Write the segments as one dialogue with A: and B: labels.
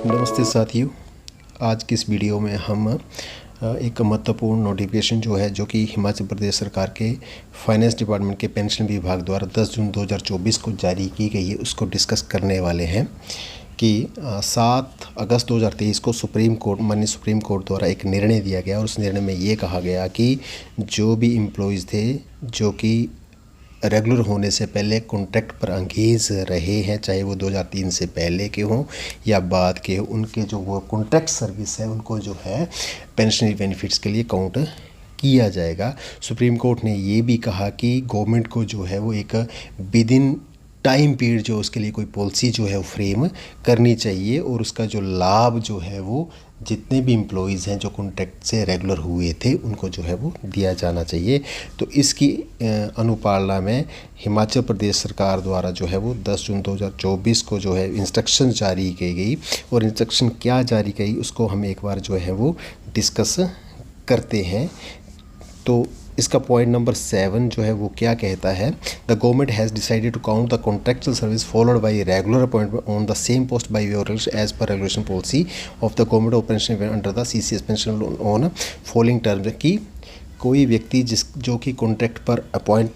A: नमस्ते साथियों। आज की इस वीडियो में हम एक महत्वपूर्ण नोटिफिकेशन जो कि हिमाचल प्रदेश सरकार के फाइनेंस डिपार्टमेंट के पेंशन विभाग द्वारा 10 जून 2024 को जारी की गई है, उसको डिस्कस करने वाले हैं कि 7 अगस्त 2023 को माननीय सुप्रीम कोर्ट द्वारा एक निर्णय दिया गया और उस निर्णय में ये कहा गया कि जो भी एम्प्लॉयज़ थे जो कि रेगुलर होने से पहले कॉन्ट्रैक्ट पर एंगेज रहे हैं, चाहे वो 2003 से पहले के हों या बाद के हों, उनके जो वो कॉन्ट्रैक्ट सर्विस है उनको जो है पेंशनरी बेनिफिट्स के लिए काउंट किया जाएगा। सुप्रीम कोर्ट ने ये भी कहा कि गवर्नमेंट को जो है वो एक विद इन टाइम पीरियड जो उसके लिए कोई पॉलिसी जो है वो फ्रेम करनी चाहिए और उसका जो लाभ जो है वो जितने भी एम्प्लॉयज़ हैं जो कॉन्ट्रैक्ट से रेगुलर हुए थे उनको जो है वो दिया जाना चाहिए। तो इसकी अनुपालना में हिमाचल प्रदेश सरकार द्वारा जो है वो 10 जून 2024 को जो है इंस्ट्रक्शन जारी की गई और इंस्ट्रक्शन क्या जारी की उसको हम एक बार जो है वो डिस्कस करते हैं। तो इसका पॉइंट नंबर 7 जो है वो क्या कहता है, the government has decided to count the contractual service followed by regular appointment on the same post by way as per regulation policy of the government of pension under the CCS pension on following terms कि कोई व्यक्ति जो कि contract पर appoint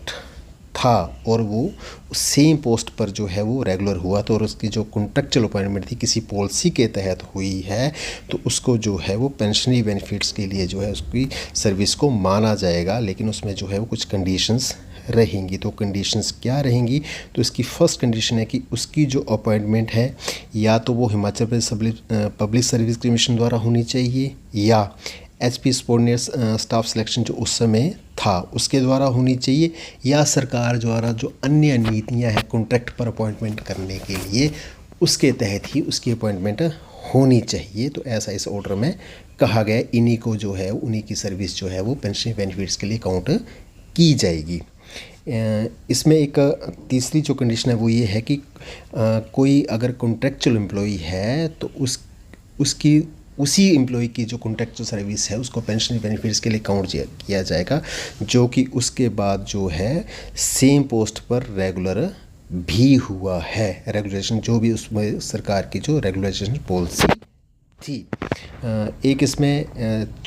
A: था और वो same post पर जो है वो रेगुलर हुआ तो और उसकी जो कॉन्ट्रैक्चुअल अपॉइंटमेंट थी किसी पॉलिसी के तहत हुई है तो उसको जो है वो पेंशनरी बेनिफिट्स के लिए जो है उसकी सर्विस को माना जाएगा, लेकिन उसमें जो है वो कुछ कंडीशंस रहेंगी। तो कंडीशंस क्या रहेंगी, तो इसकी फ़र्स्ट कंडीशन है कि उसकी जो अपॉइंटमेंट है या तो वो Himachal Pradesh public service commission द्वारा होनी चाहिए या HP सबॉर्डिनेट स्टाफ सिलेक्शन जो उस समय था उसके द्वारा होनी चाहिए या सरकार द्वारा जो अन्य नीतियां हैं कॉन्ट्रैक्ट पर अपॉइंटमेंट करने के लिए उसके तहत ही उसकी अपॉइंटमेंट होनी चाहिए। तो ऐसा इस ऑर्डर में कहा गया, इन्हीं को जो है उन्हीं की सर्विस जो है वो पेंशन बेनिफिट्स के लिए काउंट की जाएगी। इसमें एक तीसरी जो कंडीशन है वो ये है कि कोई अगर कॉन्ट्रैक्चुअल एम्प्लॉई है तो उसकी उसी एम्प्लॉय की जो कॉन्ट्रैक्चुअल सर्विस है उसको पेंशन बेनिफिट्स के लिए काउंट किया जाएगा जो कि उसके बाद जो है सेम पोस्ट पर रेगुलर भी हुआ है। रेगुलेशन जो भी उसमें सरकार की जो रेगुलेशन पॉलिसी थी। एक इसमें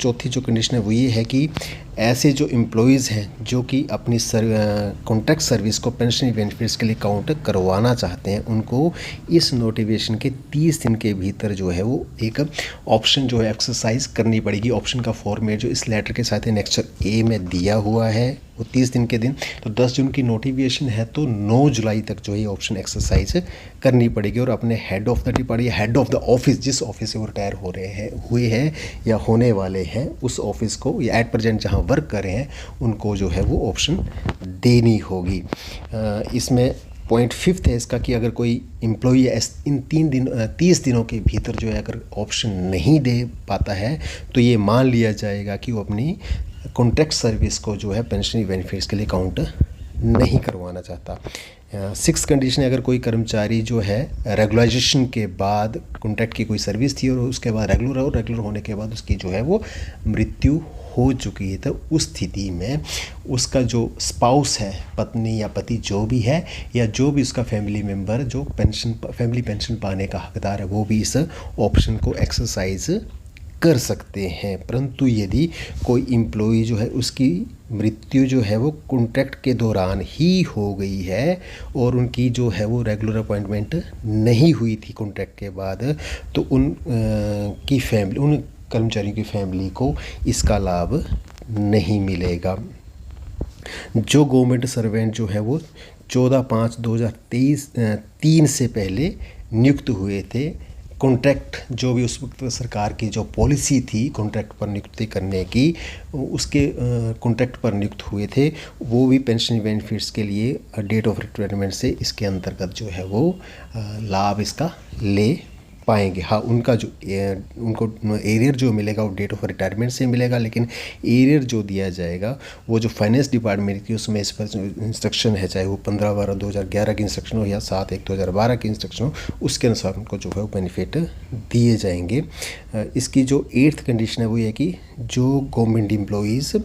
A: चौथी जो कंडीशन है वो ये है कि ऐसे जो एम्प्लॉयज़ हैं जो कि अपनी कॉन्ट्रैक्ट सर्विस को पेंशन बेनिफिट्स के लिए काउंट करवाना चाहते हैं उनको इस नोटिफिकेशन के 30 दिन के भीतर जो है वो एक ऑप्शन जो है एक्सरसाइज करनी पड़ेगी। ऑप्शन का फॉर्मेट जो इस लेटर के साथ एनेक्चर A में दिया हुआ है वो 30 दिन के दिन, तो 10 जून की नोटिफिकेशन है तो 9 जुलाई तक जो है ऑप्शन एक्सरसाइज करनी पड़ेगी और अपने हेड ऑफ द डिपार्टमेंट या हेड ऑफ द ऑफिस जिस ऑफिस से वो रिटायर हुए हैं या होने वाले हैं उस ऑफिस को या एट प्रेजेंट जहाँ वर्क कर रहे हैं उनको जो है वो ऑप्शन देनी होगी। इसमें पॉइंट 5 है इसका कि अगर कोई एम्प्लॉई इन 30 दिनों के भीतर जो है अगर ऑप्शन नहीं दे पाता है तो ये मान लिया जाएगा कि वो अपनी कॉन्ट्रैक्ट सर्विस को जो है पेंशनरी बेनिफिट्स के लिए काउंट नहीं करवाना चाहता। 6 कंडीशन अगर कोई कर्मचारी जो है रेगुलाइजेशन के बाद कॉन्ट्रैक्ट की कोई सर्विस थी और उसके बाद रेगुलर होने के बाद उसकी जो है वो मृत्यु हो चुकी है तो उस स्थिति में उसका जो स्पाउस है, पत्नी या पति जो भी है या जो भी उसका फैमिली मेम्बर जो फैमिली पेंशन पाने का हकदार है वो भी इस ऑप्शन को एक्सरसाइज कर सकते हैं। परंतु यदि कोई एम्प्लॉई जो है उसकी मृत्यु जो है वो कॉन्ट्रैक्ट के दौरान ही हो गई है और उनकी जो है वो रेगुलर अपॉइंटमेंट नहीं हुई थी कॉन्ट्रैक्ट के बाद तो उन कर्मचारियों की फैमिली को इसका लाभ नहीं मिलेगा। जो गवर्नमेंट सर्वेंट जो है वो 14/5/2023 से पहले नियुक्त हुए थे, कॉन्ट्रैक्ट जो भी उस वक्त सरकार की जो पॉलिसी थी कॉन्ट्रैक्ट पर नियुक्ति करने की उसके कॉन्ट्रैक्ट पर नियुक्त हुए थे वो भी पेंशन बेनिफिट्स के लिए डेट ऑफ रिटायरमेंट से इसके अंतर्गत जो है वो लाभ इसका ले पाएंगे। हाँ, उनको एरियर जो मिलेगा वो डेट ऑफ रिटायरमेंट से मिलेगा, लेकिन एरियर जो दिया जाएगा वो जो फाइनेंस डिपार्टमेंट की उसमें इस पर इंस्ट्रक्शन है, चाहे वो 15/12/2011 की इंस्ट्रक्शन हो या 7/1/2012 की इंस्ट्रक्शन हो, उसके अनुसार उनको जो है वो बेनिफिट दिए जाएंगे। इसकी जो 8th कंडीशन है वो ये कि जो गवर्नमेंट एम्प्लॉइज़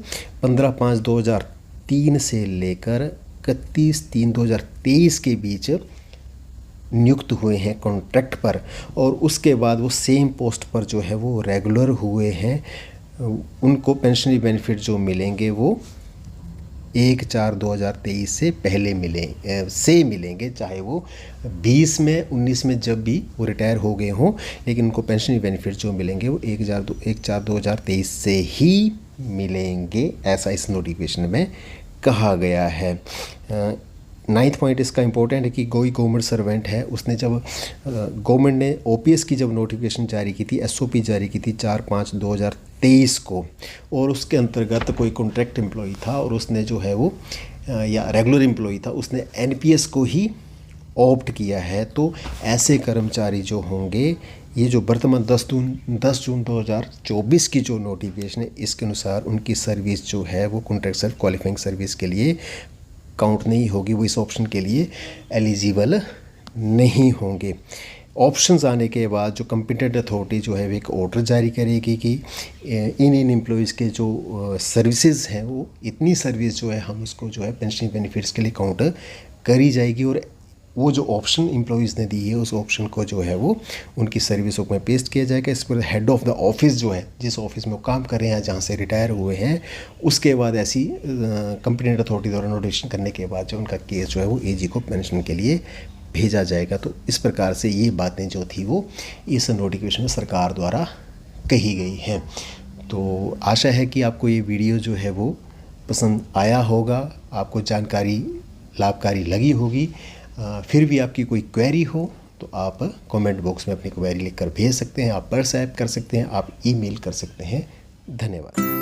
A: 15/5/2003 से लेकर 31/3/2023 के बीच नियुक्त हुए हैं कॉन्ट्रैक्ट पर और उसके बाद वो सेम पोस्ट पर जो है वो रेगुलर हुए हैं, उनको पेंशनरी बेनिफिट जो मिलेंगे वो 1/4/2023 से पहले मिलेंगे, चाहे वो 20 में 19 में जब भी वो रिटायर हो गए हों, लेकिन उनको पेंशनरी बेनिफिट जो मिलेंगे वो 1/4/2023 से ही मिलेंगे, ऐसा इस नोटिफिकेशन में कहा गया है। 9th पॉइंट इसका इम्पोर्टेंट है कि कोई गवर्नमेंट सर्वेंट है, उसने जब गवर्नमेंट ने ओपीएस की जब नोटिफिकेशन जारी की थी, एसओपी जारी की थी 4/5/2023 को, और उसके अंतर्गत कोई कॉन्ट्रैक्ट एम्प्लॉई था और उसने जो है वो या रेगुलर एम्प्लॉई था, उसने एनपीएस को ही ऑप्ट किया है, तो ऐसे कर्मचारी जो होंगे, ये जो वर्तमान 10 जून 2024 की जो नोटिफिकेशन है, इसके अनुसार उनकी सर्विस जो है वो कॉन्ट्रैक्ट सेल्फ क्वालिफाइंग सर्विस के लिए काउंट नहीं होगी, वो इस ऑप्शन के लिए एलिजिबल नहीं होंगे। ऑप्शंस आने के बाद जो कॉम्पिटेंट अथॉरिटी जो है वो एक ऑर्डर जारी करेगी कि इन एम्प्लॉयज़ के जो सर्विसेज हैं, वो इतनी सर्विस जो है हम उसको जो है पेंशन बेनिफिट्स के लिए काउंट करी जाएगी, और वो जो ऑप्शन एम्प्लॉयज़ ने दी है उस ऑप्शन को जो है वो उनकी सर्विसों में पेस्ट किया जाएगा। इस पर हेड ऑफ़ द ऑफिस जो है, जिस ऑफिस में वो काम कर रहे हैं, जहाँ से रिटायर हुए हैं, उसके बाद ऐसी कॉम्पिटेंट अथॉरिटी द्वारा नोटिफिकेशन करने के बाद जो उनका केस जो है वो एजी को पेंशन के लिए भेजा जाएगा। तो इस प्रकार से ये बातें जो थी वो इस नोटिफिकेशन में सरकार द्वारा कही गई हैं। तो आशा है कि आपको ये वीडियो जो है वो पसंद आया होगा, आपको जानकारी लाभकारी लगी होगी। फिर भी आपकी कोई क्वेरी हो तो आप कमेंट बॉक्स में अपनी क्वेरी लिखकर भेज सकते हैं, आप व्हाट्सएप कर सकते हैं, आप ईमेल कर सकते हैं। धन्यवाद।